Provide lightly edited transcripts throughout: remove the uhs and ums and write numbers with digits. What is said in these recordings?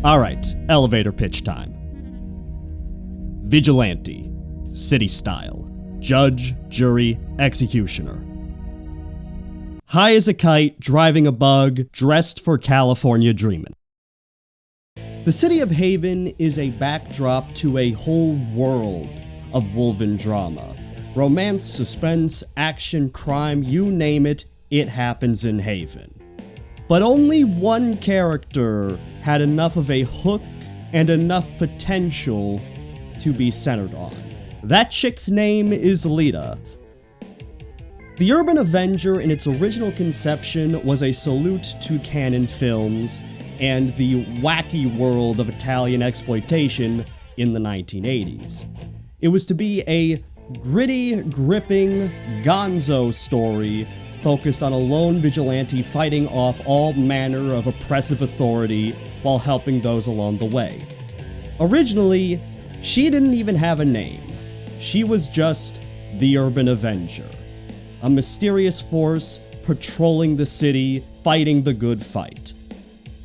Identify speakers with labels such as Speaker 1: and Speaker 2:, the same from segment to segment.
Speaker 1: Alright, elevator pitch time. Vigilante, city style, judge, jury, executioner. High as a kite, driving a bug, dressed for California dreamin'. The city of Haven is a backdrop to a whole world of woven drama. Romance, suspense, action, crime, you name it, it happens in Haven. But only one character had enough of a hook and enough potential to be centered on. That chick's name is Lita. The Urban Avenger in its original conception was a salute to canon films and the wacky world of Italian exploitation in the 1980s. It was to be a gritty, gripping, gonzo story focused on a lone vigilante fighting off all manner of oppressive authority while helping those along the way. Originally, she didn't even have a name. She was just the Urban Avenger, a mysterious force patrolling the city, fighting the good fight.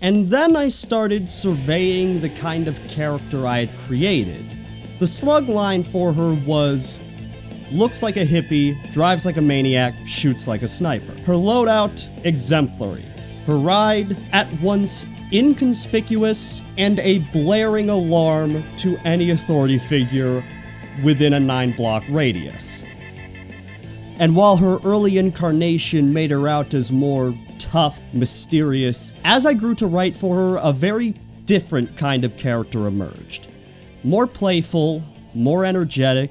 Speaker 1: And then I started surveying the kind of character I had created. The slug line for her was, looks like a hippie, drives like a maniac, shoots like a sniper. Her loadout, exemplary. Her ride, at once inconspicuous and a blaring alarm to any authority figure within a 9-block radius. And while her early incarnation made her out as more tough, mysterious, as I grew to write for her, a very different kind of character emerged. More playful, more energetic,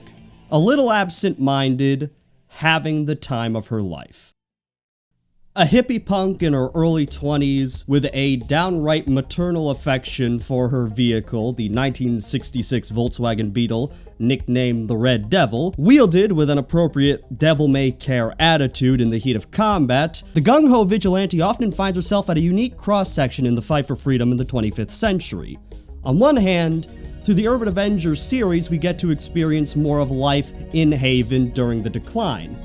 Speaker 1: a little absent-minded, having the time of her life. A hippie punk in her early 20s with a downright maternal affection for her vehicle, the 1966 Volkswagen Beetle, nicknamed the Red Devil, wielded with an appropriate devil-may-care attitude in the heat of combat, the gung-ho vigilante often finds herself at a unique cross-section in the fight for freedom in the 25th century. On one hand, through the Urban Avenger series, we get to experience more of life in Haven during the decline.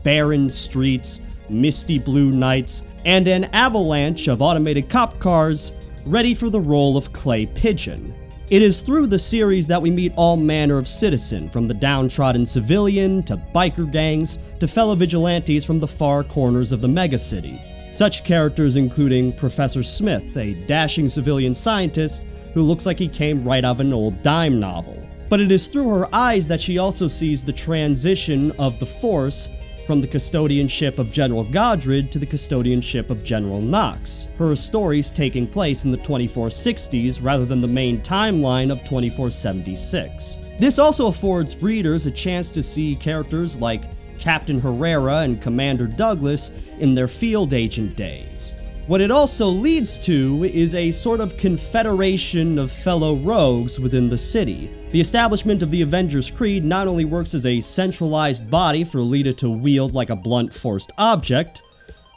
Speaker 1: Barren streets, misty blue nights, and an avalanche of automated cop cars ready for the role of Clay Pigeon. It is through the series that we meet all manner of citizen, from the downtrodden civilian to biker gangs to fellow vigilantes from the far corners of the megacity. Such characters including Professor Smith, a dashing civilian scientist who looks like he came right out of an old dime novel. But it is through her eyes that she also sees the transition of the Force from the custodianship of General Godred to the custodianship of General Knox, her stories taking place in the 2460s rather than the main timeline of 2476. This also affords readers a chance to see characters like Captain Herrera and Commander Douglas in their field agent days. What it also leads to is a sort of confederation of fellow rogues within the city. The establishment of the Avengers Creed not only works as a centralized body for Lita to wield like a blunt forced object,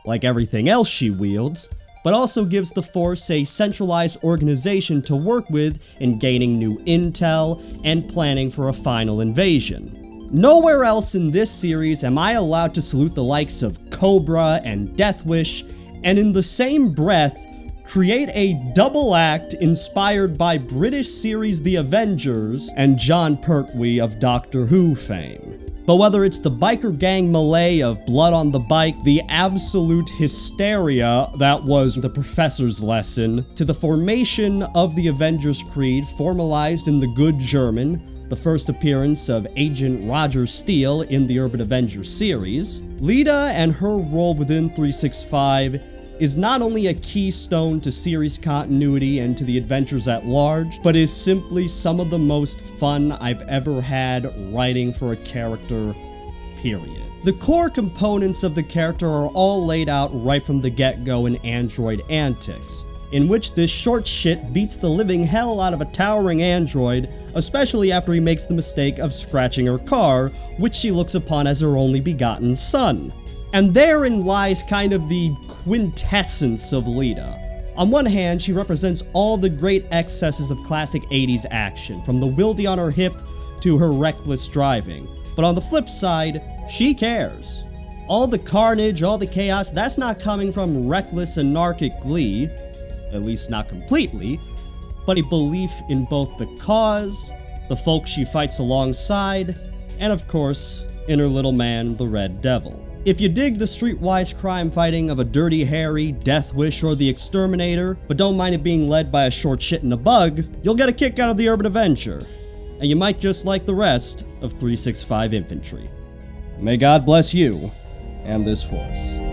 Speaker 1: like everything else she wields, but also gives the Force a centralized organization to work with in gaining new intel and planning for a final invasion. Nowhere else in this series am I allowed to salute the likes of Cobra and Deathwish, and in the same breath, create a double act inspired by British series The Avengers and John Pertwee of Doctor Who fame. But whether it's the biker gang melee of Blood on the Bike, the absolute hysteria that was the Professor's lesson, to the formation of the Avengers Creed formalized in the Good German, the first appearance of Agent Roger Steele in the Urban Avenger series, Lita and her role within 365 is not only a keystone to series continuity and to the adventures at large, but is simply some of the most fun I've ever had writing for a character, period. The core components of the character are all laid out right from the get-go in Android Antics, in which this short shit beats the living hell out of a towering android, especially after he makes the mistake of scratching her car, which she looks upon as her only begotten son. And therein lies kind of the quintessence of Lita. On one hand, she represents all the great excesses of classic 80s action, from the wildy on her hip to her reckless driving. But on the flip side, she cares. All the carnage, all the chaos, that's not coming from reckless anarchic glee, at least not completely, but a belief in both the cause, the folks she fights alongside, and of course, in her little man, the Red Devil. If you dig the streetwise crime fighting of a Dirty Harry, Death Wish, or the Exterminator, but don't mind it being led by a short shit and a bug, you'll get a kick out of the Urban Avenger, and you might just like the rest of 365 Infantry. May God bless you and this force.